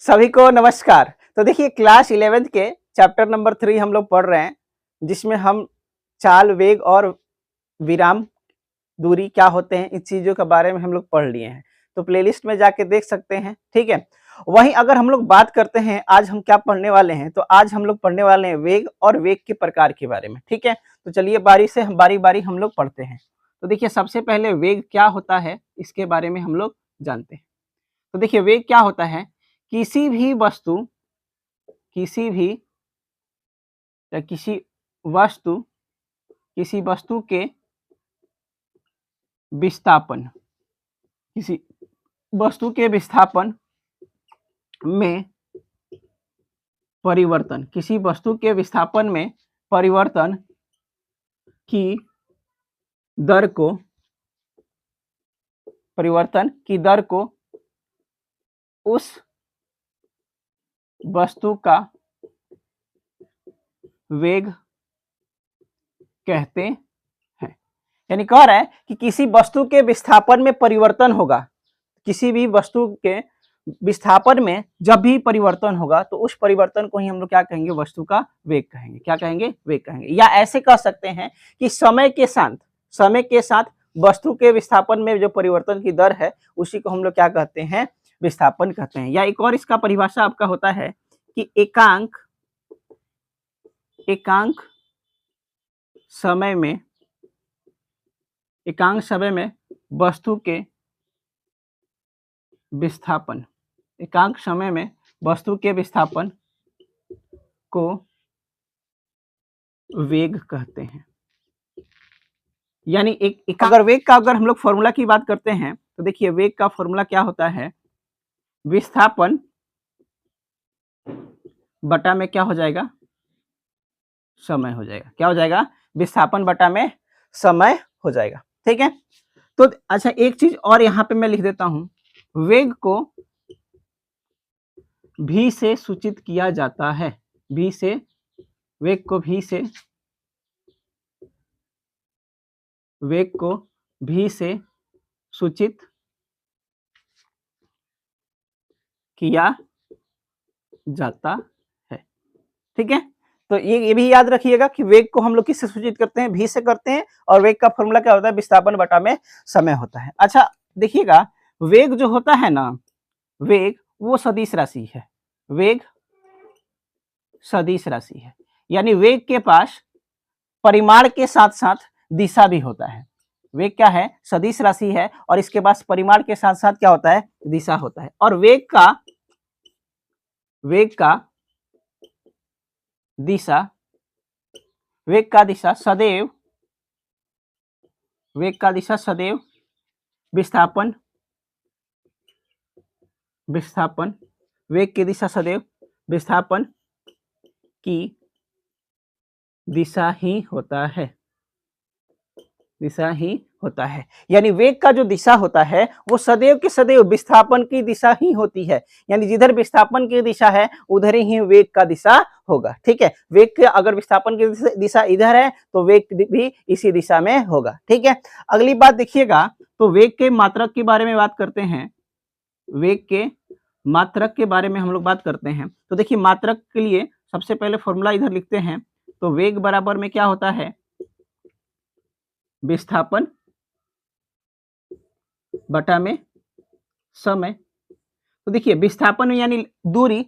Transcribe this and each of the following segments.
सभी को नमस्कार। तो देखिए क्लास 11th के चैप्टर नंबर 3 हम लोग पढ़ रहे हैं, जिसमें हम चाल, वेग और विराम, दूरी क्या होते हैं, इन चीज़ों के बारे में हम लोग पढ़ लिए हैं। तो प्लेलिस्ट में जाके देख सकते हैं, ठीक है। वहीं अगर हम लोग बात करते हैं आज हम क्या पढ़ने वाले हैं, तो आज हम लोग पढ़ने वाले हैं वेग और वेग के प्रकार के बारे में, ठीक है। तो चलिए बारी बारी हम लोग पढ़ते हैं। तो देखिए सबसे पहले वेग क्या होता है इसके बारे में हम लोग जानते हैं। तो देखिए वेग क्या होता है, किसी भी वस्तु किसी भी या किसी वस्तु के विस्थापन किसी वस्तु के विस्थापन में परिवर्तन किसी वस्तु के विस्थापन में परिवर्तन की दर को उस वस्तु का वेग कहते हैं। यानी कह रहा है कि किसी वस्तु के विस्थापन में परिवर्तन होगा, किसी भी वस्तु के विस्थापन में जब भी परिवर्तन होगा तो उस परिवर्तन को ही हम लोग क्या कहेंगे, वस्तु का वेग कहेंगे। क्या कहेंगे? वेग कहेंगे। या ऐसे कह सकते हैं कि समय के साथ वस्तु के विस्थापन में जो परिवर्तन की दर है उसी को हम लोग क्या कहते हैं, विस्थापन कहते हैं। या एक और इसका परिभाषा आपका होता है कि एकांक समय में वस्तु के विस्थापन को वेग कहते हैं। यानी अगर वेग का हम लोग फॉर्मूला की बात करते हैं तो देखिए वेग का फॉर्मूला क्या होता है, विस्थापन बटा में क्या हो जाएगा, समय हो जाएगा। क्या हो जाएगा? विस्थापन बटा में समय हो जाएगा, ठीक है। तो अच्छा एक चीज और यहां पे मैं लिख देता हूं, वेग को भी से सूचित किया जाता है। वेग को भी से सूचित किया जाता है, ठीक है। तो ये भी याद रखिएगा कि वेग को हम लोग किससे सूचित करते हैं, भी से करते हैं, और वेग का फॉर्मूला क्या होता है, विस्थापन बटा में समय होता है। अच्छा देखिएगा, वेग जो होता है ना, वेग वो सदिश राशि है। वेग सदिश राशि है, यानी वेग के पास परिमाण के साथ साथ दिशा भी होता है। वेग क्या है? सदिश राशि है, और इसके पास परिमाण के साथ साथ क्या होता है, दिशा होता है। और वेग का दिशा सदैव विस्थापन वेग की दिशा सदैव विस्थापन की दिशा ही होता है। यानी वेग का जो दिशा होता है वो सदैव के सदैव विस्थापन की दिशा ही होती है। यानी जिधर विस्थापन की दिशा है उधर ही वेग का दिशा होगा, ठीक है। वेग के अगर विस्थापन की दिशा इधर है तो वेग भी इसी दिशा में होगा, ठीक है। अगली बात देखिएगा, तो वेग के मात्रक के बारे में बात करते हैं। वेग के मात्रक के बारे में हम लोग बात करते हैं। तो देखिए मात्रक के लिए सबसे पहले फॉर्मूला इधर लिखते हैं। तो वेग बराबर में क्या होता है, विस्थापन बटा में समय। तो देखिए विस्थापन यानी दूरी,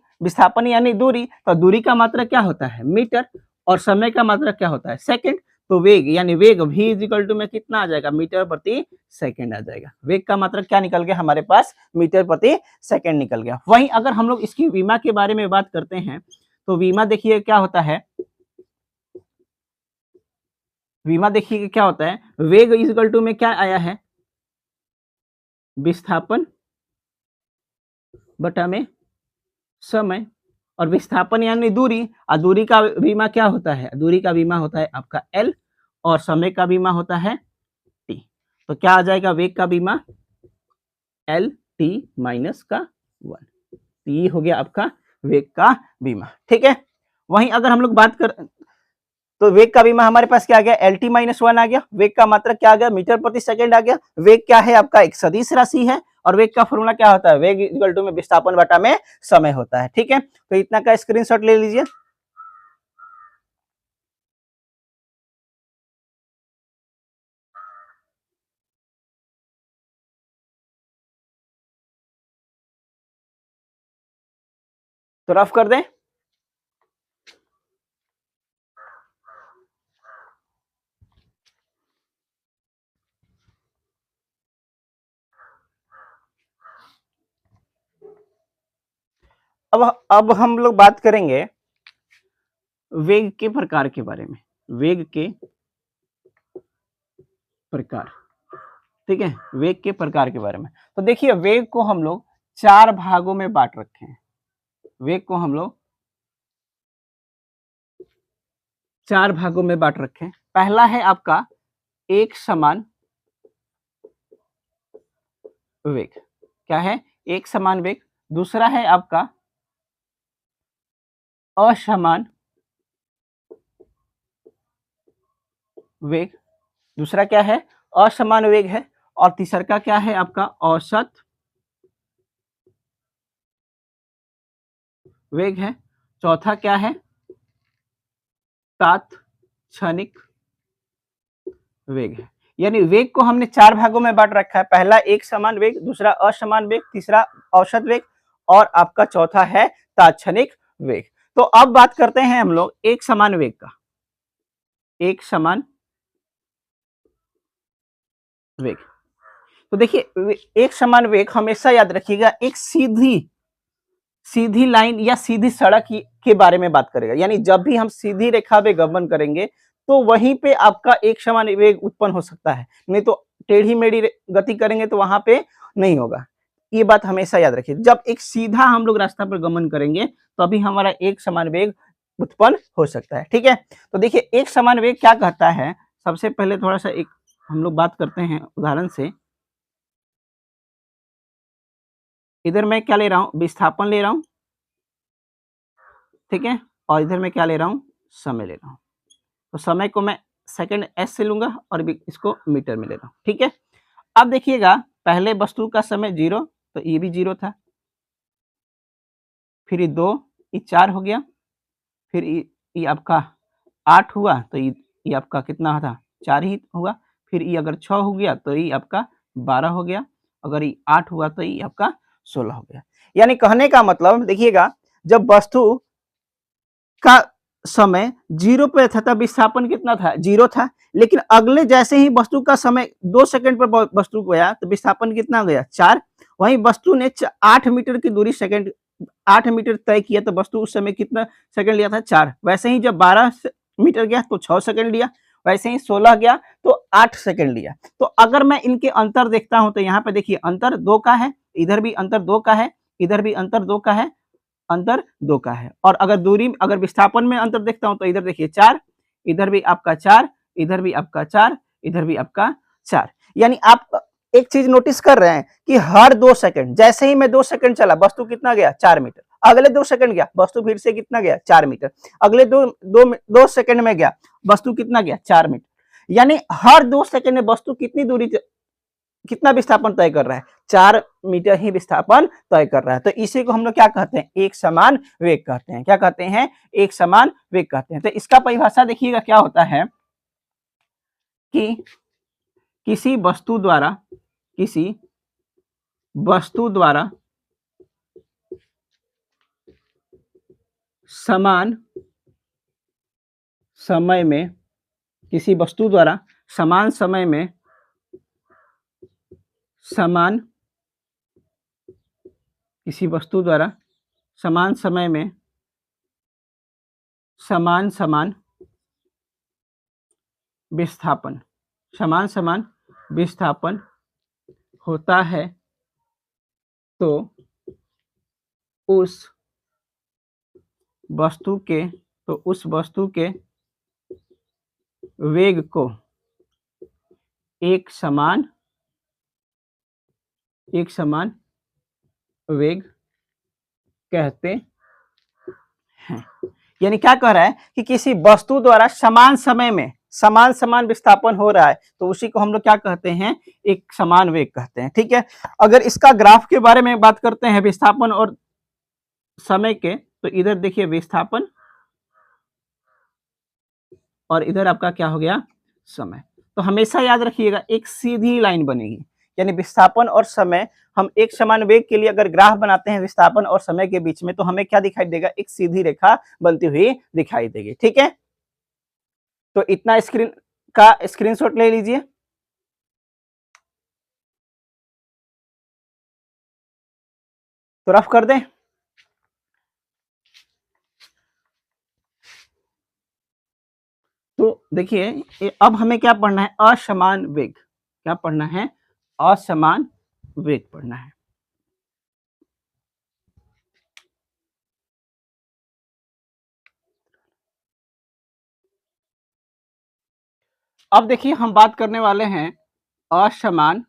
तो दूरी का मात्रक क्या होता है, मीटर, और समय का मात्रक क्या होता है, सेकंड। तो वेग यानी वेग v इक्वल टू में कितना आ जाएगा, मीटर प्रति सेकंड आ जाएगा। वेग का मात्रक क्या निकल गया हमारे पास, मीटर प्रति सेकंड निकल गया। वहीं अगर हम लोग इसकी विमा के बारे में बात करते हैं तो विमा देखिए क्या होता है, वेग इक्वल टू में क्या आया है, विस्थापन बटा में समय, और विस्थापन यानी दूरी, और दूरी का बीमा क्या होता है, दूरी का बीमा होता है आपका L, और समय का बीमा होता है T। तो क्या आ जाएगा, वेग का बीमा L T माइनस का 1, ये हो गया आपका वेग का बीमा, ठीक है। वहीं अगर हम लोग बात कर तो वेग का बीमा हमारे पास क्या आ गया, LT माइनस 1 आ गया। वेग का मात्रक क्या आ गया, मीटर प्रति सेकंड आ गया। वेग क्या है आपका, एक सदिश राशि है, और वेग का फॉर्मूला क्या होता है, वेग इक्वल टू में विस्थापन बटा में समय होता है। ठीक है, तो इतना का स्क्रीनशॉट ले लीजिए। तो रफ कर दें। अब हम लोग बात करेंगे वेग के प्रकार के बारे में, वेग के प्रकार। ठीक है, वेग के प्रकार के बारे में। तो देखिए वेग को हम लोग 4 भागों में बांट रखे हैं। वेग को हम लोग 4 भागों में बांट रखे हैं। पहला है आपका एक समान वेग, क्या है, एक समान वेग। दूसरा है आपका असमान वेग, दूसरा क्या है, असमान वेग है। और तीसरा का क्या है आपका औसत वेग है। चौथा क्या है, तात्क्षणिक वेग है। यानी वेग को हमने 4 भागों में बांट रखा है। पहला एक समान वेग, दूसरा असमान वेग, तीसरा औसत वेग और आपका चौथा है तात्क्षणिक वेग। तो अब बात करते हैं हम लोग एक समान वेग का। एक समान वेग, तो देखिए एक समान वेग हमेशा याद रखिएगा एक सीधी लाइन या सीधी सड़क के बारे में बात करेगा। यानी जब भी हम सीधी रेखा पे गमन करेंगे तो वहीं पे आपका एक समान वेग उत्पन्न हो सकता है, नहीं तो टेढ़ी मेढ़ी गति करेंगे तो वहां पे नहीं होगा। ये बात हमेशा याद रखिए, जब एक सीधा हम लोग रास्ता पर गमन करेंगे तभी हमारा एक समान वेग उत्पन्न हो सकता है। ठीक है, तो देखिए एक समान वेग क्या कहता है। सबसे पहले थोड़ा सा एक हम लोग बात करते हैं उदाहरण से। इधर मैं क्या ले रहा हूं, विस्थापन ले रहा हूं, ठीक है, और इधर मैं क्या ले रहा हूं, समय ले रहा हूं। तो समय को मैं सेकंड एस से लूंगा और इसको मीटर में ले रहा हूं। ठीक है, अब देखिएगा पहले वस्तु का समय 0, तो ये भी 0 था, फिर ये 2, ये 4 हो गया, फिर ये आपका 8 हुआ, तो ये आपका कितना था, 4 ही हुआ। फिर ये अगर 6 हो गया तो ये आपका 12 हो गया, अगर ये 8 हुआ तो ये आपका 16 हो गया। यानी कहने का मतलब देखिएगा, जब वस्तु का समय 0 पे था तब विस्थापन कितना था, 0 था। लेकिन अगले जैसे ही वस्तु का समय 2 सेकंड पर वस्तु को गया तो विस्थापन कितना हो गया, 4। वहीं वस्तु ने 8 मीटर की दूरी सेकंड 8 मीटर तय किया तो वस्तु उस समय कितना सेकंड लिया था, 4। वैसे ही जब 12 मीटर गया तो 6 सेकंड लिया, वैसे ही 16 गया तो 8 सेकंड लिया। तो अगर मैं इनके अंतर देखता हूं तो यहाँ पे देखिए अंतर 2 का है, इधर भी अंतर 2 का है, इधर भी अंतर 2 का है, अंतर 2 का है। और अगर दूरी अगर विस्थापन में अंतर देखता हूं तो इधर देखिए 4, इधर भी आपका 4, इधर भी आपका 4, इधर भी आपका 4। यानी आप एक चीज नोटिस कर रहे हैं कि हर 2 सेकंड, जैसे ही मैं 2 सेकंड चला वस्तु कितना गया, 4 मीटर। अगले 2 सेकंड गया वस्तु फिर से कितना गया, 4 मीटर। अगले 2 सेकंड में गया वस्तु कितना गया, 4 मीटर। यानी हर 2 सेकंड में वस्तु कितनी दूरी कितना विस्थापन तय कर रहा है, 4 मीटर ही विस्थापन तय कर रहा है। तो इसी को हम लोग क्या कहते हैं, एक समान वेग कहते हैं। क्या कहते हैं, एक समान वेग कहते हैं। तो इसका परिभाषा देखिएगा क्या होता है कि किसी वस्तु द्वारा समान समय में, किसी वस्तु द्वारा समान समय में किसी वस्तु द्वारा समान समय में समान विस्थापन होता है तो उस वस्तु के वेग को एक समान वेग कहते हैं। यानी क्या कह रहा है कि किसी वस्तु द्वारा समान समय में समान समान विस्थापन हो रहा है तो उसी को हम लोग क्या कहते हैं, एक समान वेग कहते हैं। ठीक है, अगर इसका ग्राफ के बारे में बात करते हैं विस्थापन और समय के, तो इधर देखिए विस्थापन और इधर आपका क्या हो गया, समय। तो हमेशा याद रखिएगा एक सीधी लाइन बनेगी, यानी विस्थापन और समय, हम एक समान वेग के लिए अगर ग्राफ बनाते हैं विस्थापन और समय के बीच में, तो हमें क्या दिखाई देगा, एक सीधी रेखा बनती हुई दिखाई देगी। ठीक है, तो इतना स्क्रीन का स्क्रीनशॉट ले लीजिए। तो रफ कर दें। तो देखिए अब हमें क्या पढ़ना है, असमान वेग। क्या पढ़ना है, असमान वेग पढ़ना है। अब देखिए हम बात करने वाले हैं असमान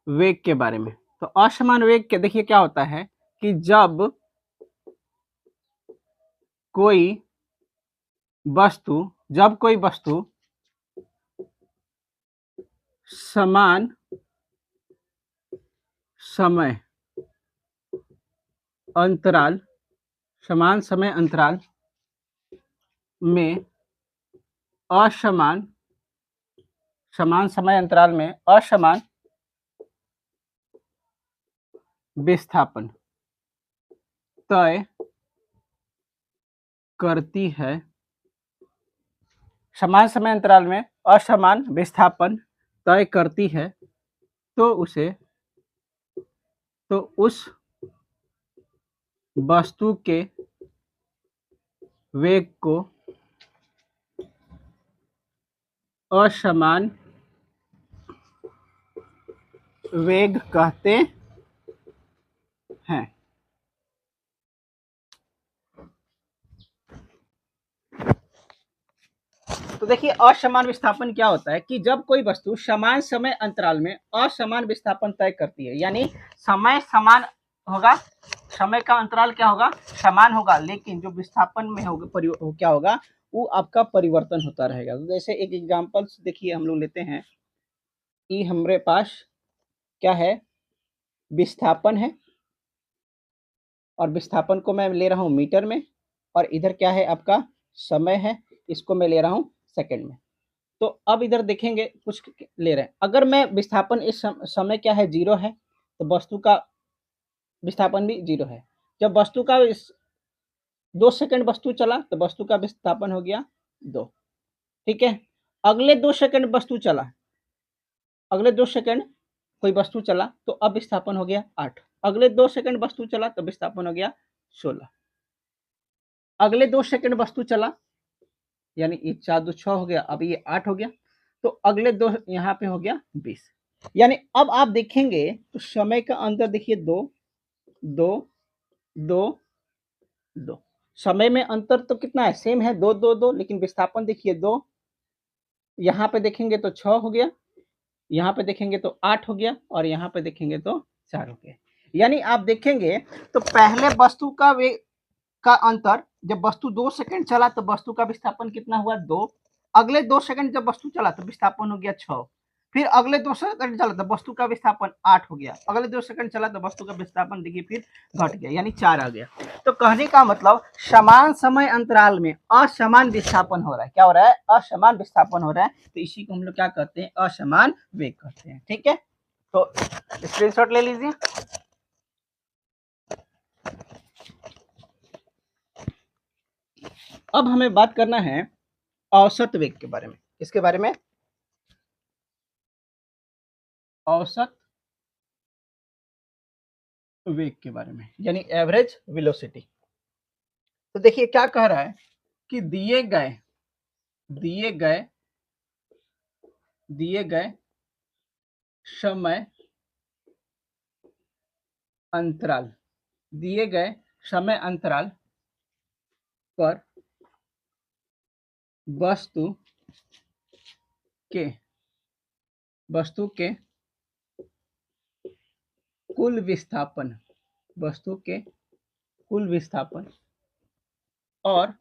वेग के बारे में। तो असमान वेग के देखिए क्या होता है कि जब कोई कोई वस्तु समान समय अंतराल समान समय अंतराल में समान समय अंतराल में असमान विस्थापन तय करती है, समान समय अंतराल में असमान विस्थापन तय करती है, तो उस वस्तु के वेग को असमान वेग कहते हैं। तो देखिए असमान विस्थापन क्या होता है कि जब कोई वस्तु समान समय अंतराल में असमान विस्थापन तय करती है, यानी समय समान होगा, समय का अंतराल क्या होगा, समान होगा, लेकिन जो विस्थापन में होगा क्या होगा, वो आपका परिवर्तन होता रहेगा। तो जैसे एक एग्जांपल देखिए हम लोग लेते हैं कि हमारे पास क्या है, विस्थापन है, और विस्थापन को मैं ले रहा हूं मीटर में, और इधर क्या है आपका समय है, इसको मैं ले रहा हूं सेकंड में। तो अब इधर देखेंगे कुछ ले रहे हैं, अगर मैं विस्थापन इस समय क्या है, 0 है, तो वस्तु का विस्थापन भी 0 है। जब वस्तु का 2 सेकंड वस्तु चला तो वस्तु का विस्थापन हो गया 2। ठीक है, अगले 2 सेकंड वस्तु चला, अगले 2 सेकंड कोई वस्तु चला तो अब विस्थापन हो गया 8। अगले 2 सेकंड वस्तु चला तो विस्थापन हो गया 16। अगले 2 सेकंड वस्तु चला, यानी ये 4 2 6 हो गया, अब ये 8 हो गया, तो अगले 2 यहाँ पे हो गया 20। यानी अब आप देखेंगे तो समय का अंतर देखिए 2 2 2 2, समय में अंतर तो कितना है, सेम है 2 2 2, लेकिन विस्थापन देखिए 2, यहाँ पे देखेंगे तो 6 हो गया, यहाँ पे देखेंगे तो 8 हो गया, और यहाँ पे देखेंगे तो 4 हो गया। यानी आप देखेंगे तो पहले वस्तु का वेग का अंतर, जब वस्तु 2 सेकंड चला तो वस्तु का विस्थापन कितना हुआ 2। अगले 2 सेकंड जब वस्तु चला तो विस्थापन हो गया 6। फिर अगले 2 सेकंड चला तो वस्तु का विस्थापन 8 हो गया। अगले 2 सेकंड चला तो वस्तु का विस्थापन देखिए फिर घट गया, यानी 4 आ गया। तो कहने का मतलब समान समय अंतराल में असमान विस्थापन हो रहा है। क्या हो रहा है, असमान विस्थापन हो रहा है, तो इसी को हम लोग क्या कहते हैं, असमान वेग कहते हैं। ठीक है, तो स्क्रीनशॉट ले लीजिए। अब हमें बात करना है औसत वेग के बारे में। इसके बारे में, औसत वेग के बारे में, यानी एवरेज वेलोसिटी। तो देखिए क्या कह रहा है कि दिए गए दिए गए समय अंतराल दिए गए समय अंतराल पर वस्तु के कुल विस्थापन वस्तु के कुल विस्थापन और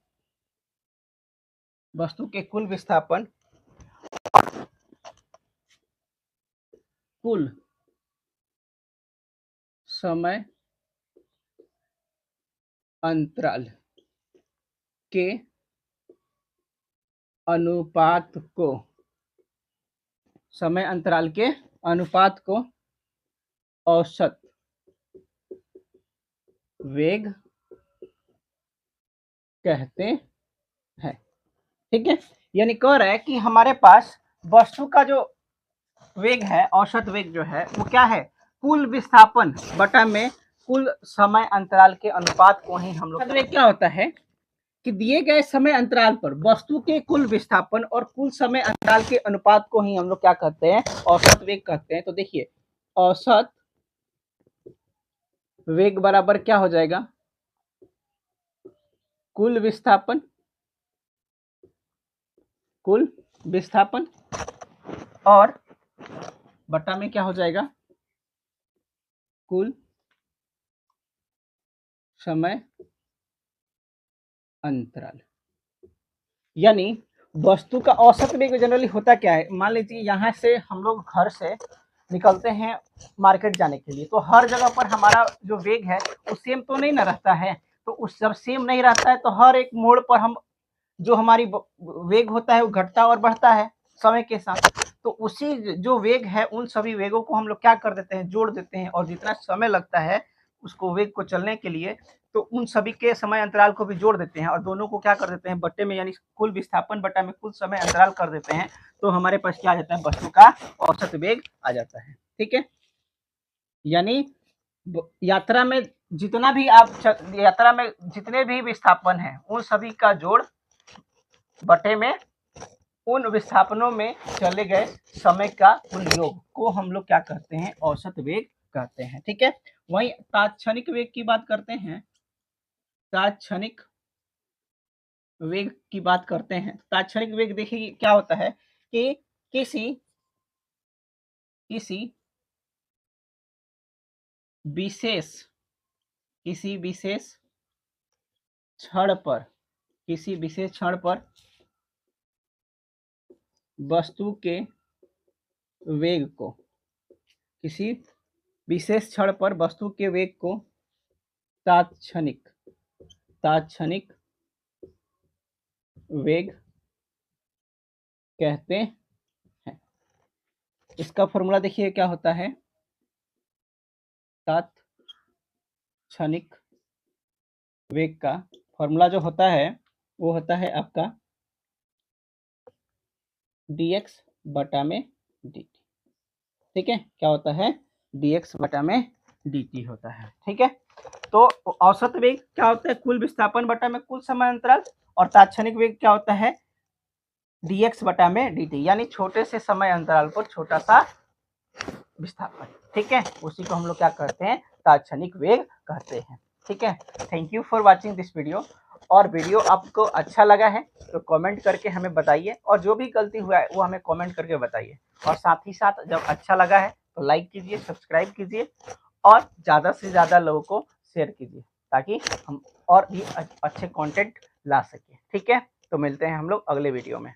वस्तु के कुल विस्थापन कुल समय अंतराल के अनुपात को समय अंतराल के अनुपात को औसत वेग कहते हैं। ठीक है, यानी कह रहा है कि हमारे पास वस्तु का जो वेग है, औसत वेग जो है वो क्या है, कुल विस्थापन बटा में कुल समय अंतराल के अनुपात को ही हम लोग। वेग क्या होता है कि दिए गए समय अंतराल पर वस्तु के कुल विस्थापन और कुल समय अंतराल के अनुपात को ही हम लोग क्या कहते हैं, औसत वेग कहते हैं। तो देखिए औसत वेग बराबर क्या हो जाएगा, कुल विस्थापन और बटा में क्या हो जाएगा, कुल समय अंतराल। यानी वस्तु का औसत वेग जनरली होता क्या है, मान लीजिए यहाँ से हम लोग घर से निकलते हैं मार्केट जाने के लिए, तो हर जगह पर हमारा जो वेग है वो सेम तो नहीं ना रहता है। तो उस जब सेम नहीं रहता है तो हर एक मोड़ पर हम जो हमारी वेग होता है वो घटता और बढ़ता है समय के साथ। तो उसी जो वेग है उन सभी वेगों को हम लोग क्या कर देते हैं, जोड़ देते हैं, और जितना समय लगता है उसको वेग को चलने के लिए तो उन सभी के समय अंतराल को भी जोड़ देते हैं और दोनों को क्या कर देते हैं, बट्टे में यानी कुल विस्थापन बटा में कुल समय अंतराल कर देते हैं। तो हमारे पास क्या आ जाता है, वस्तु का औसत वेग आ जाता है। ठीक है, यानी यात्रा में जितना भी यात्रा में जितने भी विस्थापन है उन सभी का जोड़ बटे में उन विस्थापनों में चले गए समय का कुल योग को हम लोग क्या कहते हैं, औसत वेग कहते हैं। ठीक है, वहीं तात्क्षणिक वेग की बात करते हैं। तात्क्षणिक वेग की बात करते हैं। तात्क्षणिक वेग देखिए क्या होता है कि किसी विशेष क्षण पर वस्तु के वेग को किसी विशेष क्षण पर वस्तु के वेग को तात्क्षणिक वेग कहते हैं। इसका फॉर्मूला देखिए क्या होता है, तात्क्षणिक वेग का फॉर्मूला जो होता है वो होता है आपका dx बटा में dt। ठीक है, क्या होता है, dx बटा में dt होता है। ठीक है, तो औसत वेग क्या होता है, कुल विस्थापन बटा में कुल समय अंतराल, और तात्क्षणिक वेग क्या होता है, dx बटा में dt, यानी छोटे से समय अंतराल पर छोटा सा विस्थापन। ठीक है, उसी को हम लोग क्या कहते हैं, तात्क्षणिक वेग कहते हैं। ठीक है, thank you for watching this video. और वीडियो आपको अच्छा लगा है तो कमेंट करके हमें बताइए, और जो भी गलती हुआ है वो हमें कमेंट करके बताइए। और साथ ही साथ जब अच्छा लगा है तो लाइक कीजिए, सब्सक्राइब कीजिए और ज़्यादा से ज़्यादा लोगों को शेयर कीजिए ताकि हम और भी अच्छे कंटेंट ला सकें। ठीक है, तो मिलते हैं हम लोग अगले वीडियो में।